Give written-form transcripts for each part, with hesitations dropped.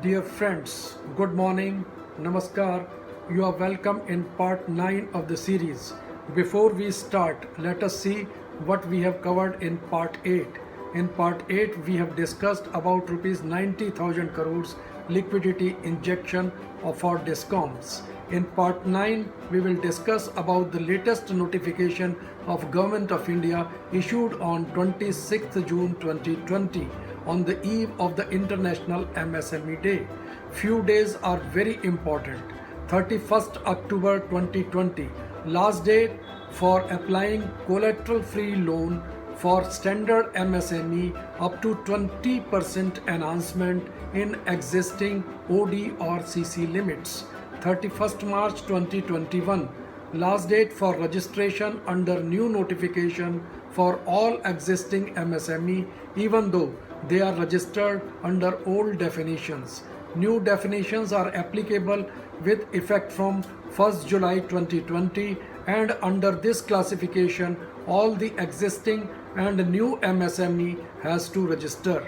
Dear friends, good morning, namaskar. You are welcome in part 9 of the series. Before we start, let us see what we have covered in part 8. In part 8, we have discussed about rupees 90,000 crores liquidity injection for discoms. In part 9, we will discuss about the latest notification of Government of India issued on 26th June 2020 on the eve of the International MSME Day. Few days are very important. 31st October 2020, last date for applying collateral-free loan for standard MSME up to 20% enhancement in existing OD or CC limits. 31st March 2021, last date for registration under new notification for all existing MSME even though they are registered under old definitions. New definitions are applicable with effect from 1st July 2020 and under this classification all the existing and new MSME has to register.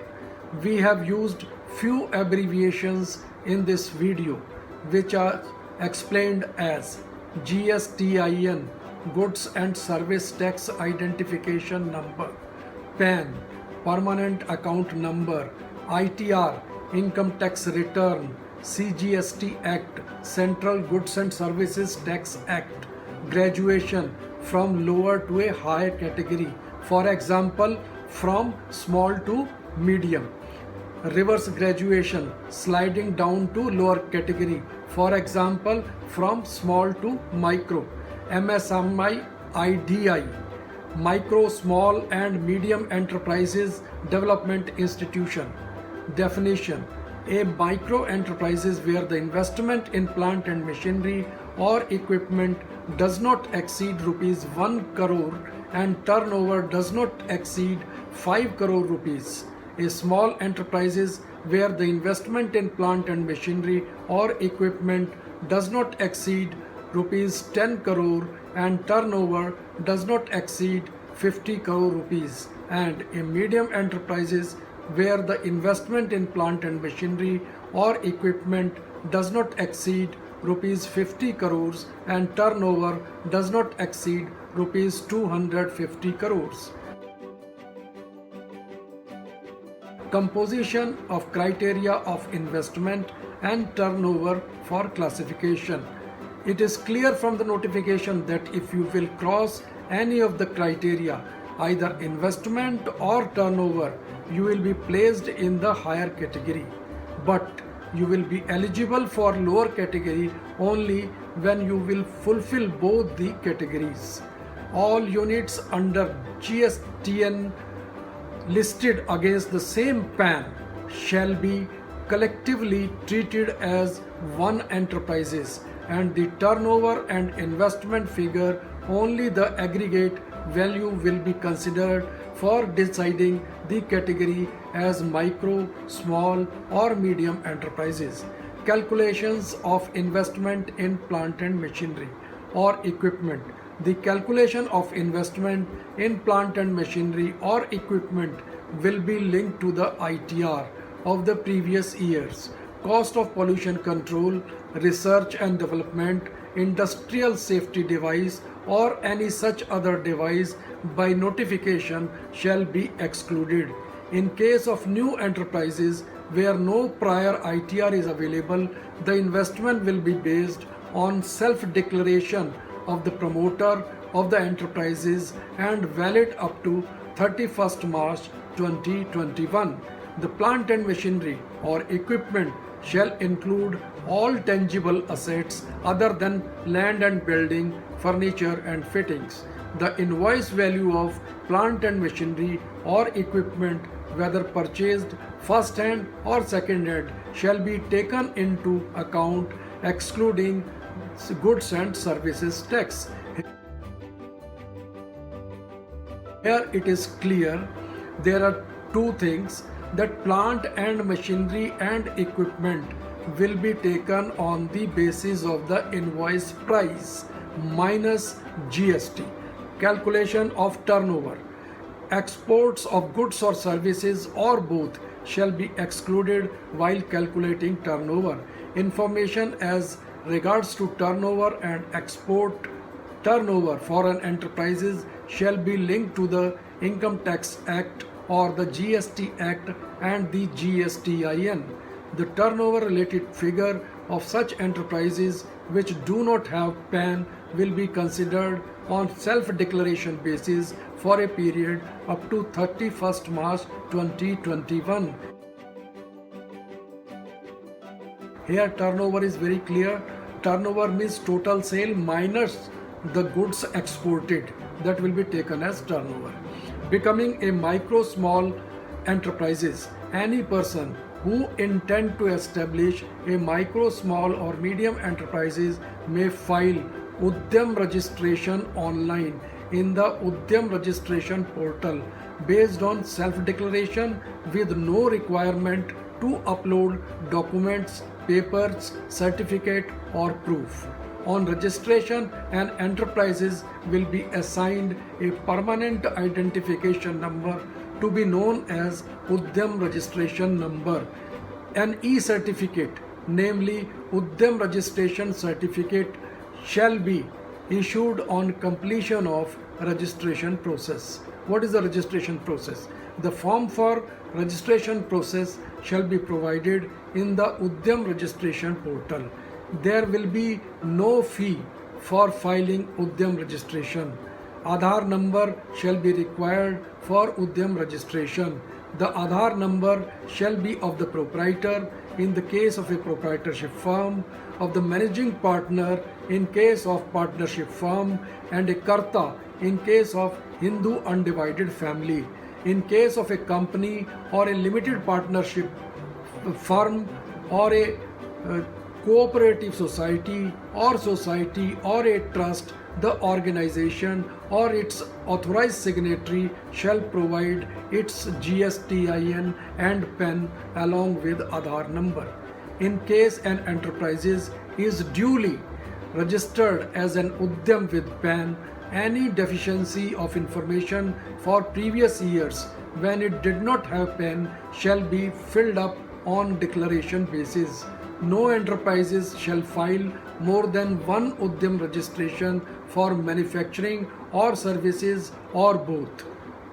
We have used few abbreviations in this video which are explained as GSTIN, Goods and Service Tax Identification Number, PAN, Permanent Account Number, ITR, Income Tax Return, CGST Act, Central Goods and Services Tax Act, graduation from lower to a higher category, for example from small to medium. Reverse graduation, sliding down to lower category, for example from small to micro. MSME IDI, Micro, Small and Medium Enterprises Development Institution. Definition: a micro enterprise is where the investment in plant and machinery or equipment does not exceed rupees 1 crore and turnover does not exceed 5 crore rupees. A small enterprise is where the investment in plant and machinery or equipment does not exceed rupees 10 crore and turnover does not exceed 50 crore rupees, and a medium enterprises where the investment in plant and machinery or equipment does not exceed rupees 50 crores and turnover does not exceed rupees 250 crores. Composition of criteria of investment and turnover for classification. It is clear from the notification that if you will cross any of the criteria, either investment or turnover, you will be placed in the higher category. But you will be eligible for lower category only when you will fulfill both the categories. All units under GSTN listed against the same PAN shall be collectively treated as one enterprises, and the turnover and investment figure only the aggregate value will be considered for deciding the category as micro, small or medium enterprises. Calculations of investment in plant and machinery or equipment. The calculation of investment in plant and machinery or equipment will be linked to the ITR of the previous years, cost of pollution control, research and development, industrial safety device or any such other device by notification shall be excluded. In case of new enterprises where no prior ITR is available, the investment will be based on self-declaration of the promoter of the enterprises and valid up to 31st March 2021. The plant and machinery or equipment shall include all tangible assets other than land and building, furniture and fittings. The invoice value of plant and machinery or equipment, whether purchased first hand or second hand, shall be taken into account excluding goods and services tax. Here it is clear there are two things, that plant and machinery and equipment will be taken on the basis of the invoice price minus GST. Calculation of turnover. Exports of goods or services or both shall be excluded while calculating turnover. Information as regards to turnover and export turnover foreign enterprises shall be linked to the Income Tax Act or the GST Act and the GSTIN. The turnover related figure of such enterprises which do not have PAN will be considered on self-declaration basis for a period up to 31st March 2021. Here turnover is very clear. Turnover means total sale minus the goods exported, that will be taken as turnover. Becoming a micro small enterprises, any person who intend to establish a micro small or medium enterprises may file Udyam registration online in the Udyam registration portal based on self-declaration with no requirement to upload documents, papers, certificate or proof. On registration, an enterprises will be assigned a permanent identification number to be known as Udyam registration number. An e-certificate, namely Udyam registration certificate, shall be issued on completion of registration process. What is the registration process? The form for registration process shall be provided in the Udyam registration portal. There will be no fee for filing Udyam registration. Aadhaar number shall be required for Udyam registration. The Aadhaar number shall be of the proprietor in the case of a proprietorship firm, of the managing partner in case of partnership firm, and a Karta in case of Hindu undivided family. In case of a company or a limited partnership firm or a cooperative society or a trust, the organization or its authorized signatory shall provide its GSTIN and PAN along with Aadhaar number. In case an enterprises is duly registered as an Udyam with PAN, any deficiency of information for previous years when it did not have PAN shall be filled up on declaration basis. No enterprises shall file more than one Udyam registration for manufacturing or services or both.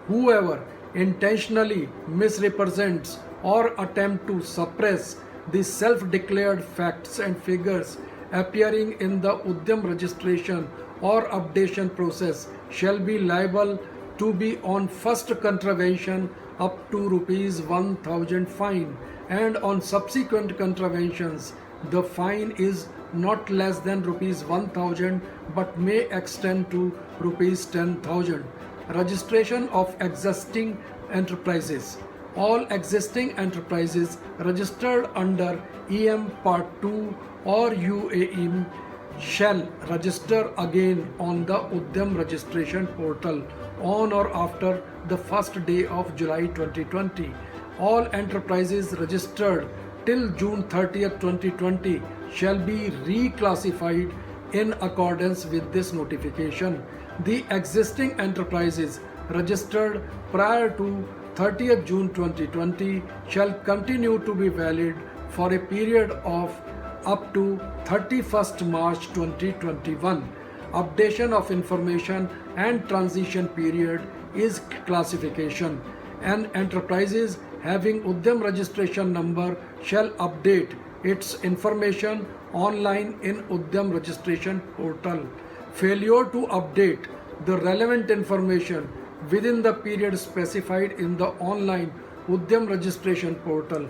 Whoever intentionally misrepresents or attempt to suppress the self-declared facts and figures appearing in the Udyam registration or updation process shall be liable to be on first contravention up to ₹1,000 fine, and on subsequent contraventions the fine is not less than ₹1,000 but may extend to ₹10,000. Registration of existing enterprises. All existing enterprises registered under EM Part 2 or UAE shall register again on the Udyam registration portal on or after the first day of July 2020. All enterprises registered till June 30th, 2020 shall be reclassified in accordance with this notification. The existing enterprises registered prior to 30th June 2020 shall continue to be valid for a period of up to 31st March 2021. Updation of information and transition period is classification. An enterprises having Udyam registration number shall update its information online in Udyam registration portal. Failure to update the relevant information within the period specified in the online Udyam registration portal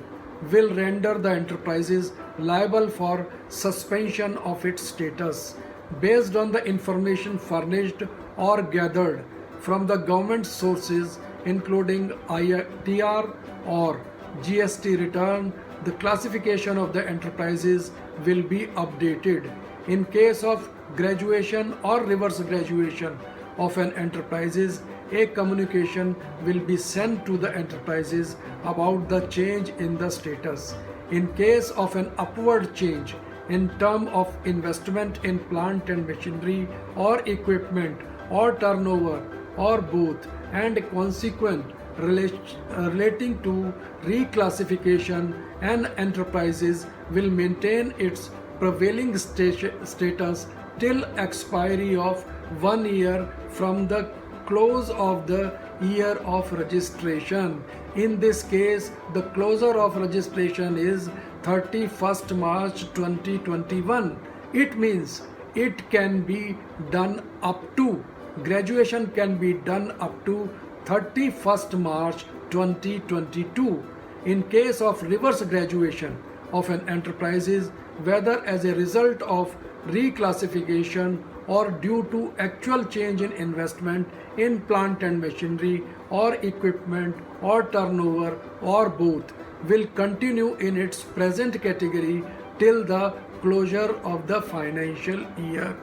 will render the enterprises liable for suspension of its status based on the information furnished or gathered from the government sources including ITR or GST return. The classification of the enterprises will be updated. In case of graduation or reverse graduation of an enterprises, a communication will be sent to the enterprises about the change in the status. In case of an upward change in term of investment in plant and machinery or equipment or turnover or both, and consequent relating to reclassification, and enterprises will maintain its prevailing status till expiry of 1 year from the close of the year of registration. In this case, the closure of registration is 31st March 2021. It means it can be done up to, graduation can be done up to 31st March 2022. In case of reverse graduation of an enterprises, whether as a result of reclassification or due to actual change in investment in plant and machinery or equipment or turnover or both, will continue in its present category till the closure of the financial year.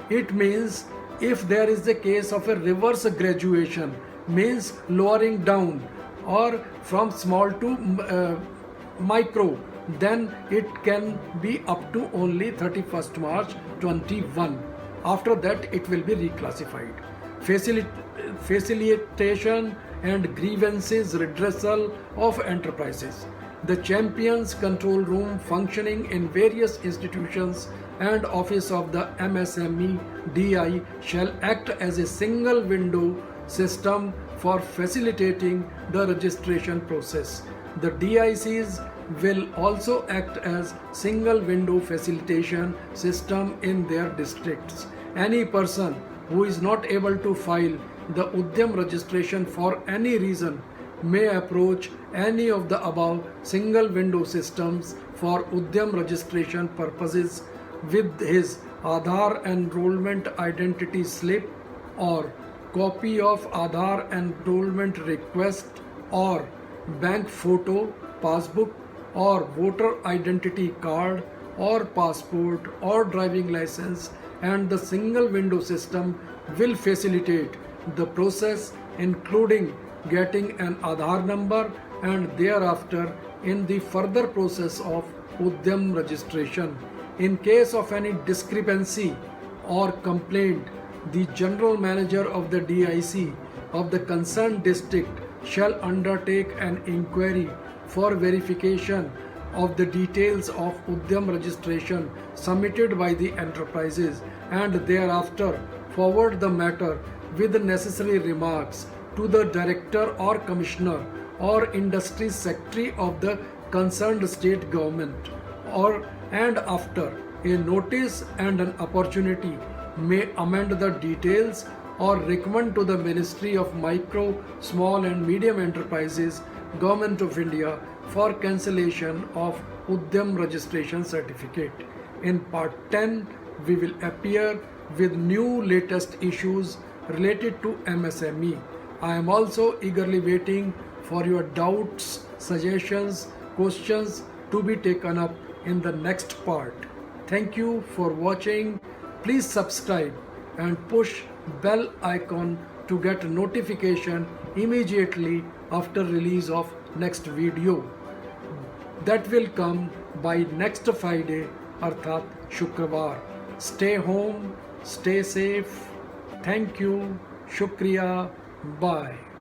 It means if there is the case of a reverse graduation, means lowering down or from small to micro, then it can be up to only 31st March 21. After that it will be reclassified. Facilitation and grievances redressal of enterprises. The Champions Control Room functioning in various institutions and office of the MSME DI shall act as a single window system for facilitating the registration process. The DICs will also act as single window facilitation system in their districts. Any person who is not able to file the Udyam registration for any reason may approach any of the above single window systems for Udyam registration purposes with his Aadhaar enrollment identity slip or copy of Aadhaar enrollment request or bank photo, passbook or voter identity card or passport or driving license, and the single window system will facilitate the process including getting an Aadhaar number and thereafter in the further process of Udyam registration. In case of any discrepancy or complaint, the general manager of the DIC of the concerned district shall undertake an inquiry for verification of the details of Udyam registration submitted by the enterprises and thereafter forward the matter with the necessary remarks to the director or commissioner or industry secretary of the concerned state government, or and after a notice and an opportunity may amend the details or recommend to the Ministry of Micro, Small and Medium Enterprises, Government of India for cancellation of Udyam registration certificate. In part 10, we will appear with new latest issues related to MSME. I am also eagerly waiting for your doubts, suggestions, questions to be taken up in the next part. Thank you for watching. Please subscribe and push bell icon to get notification immediately after release of next video. That will come by next Friday, अर्थात शुक्रवार. Stay home, stay safe. Thank you. Shukriya. Bye.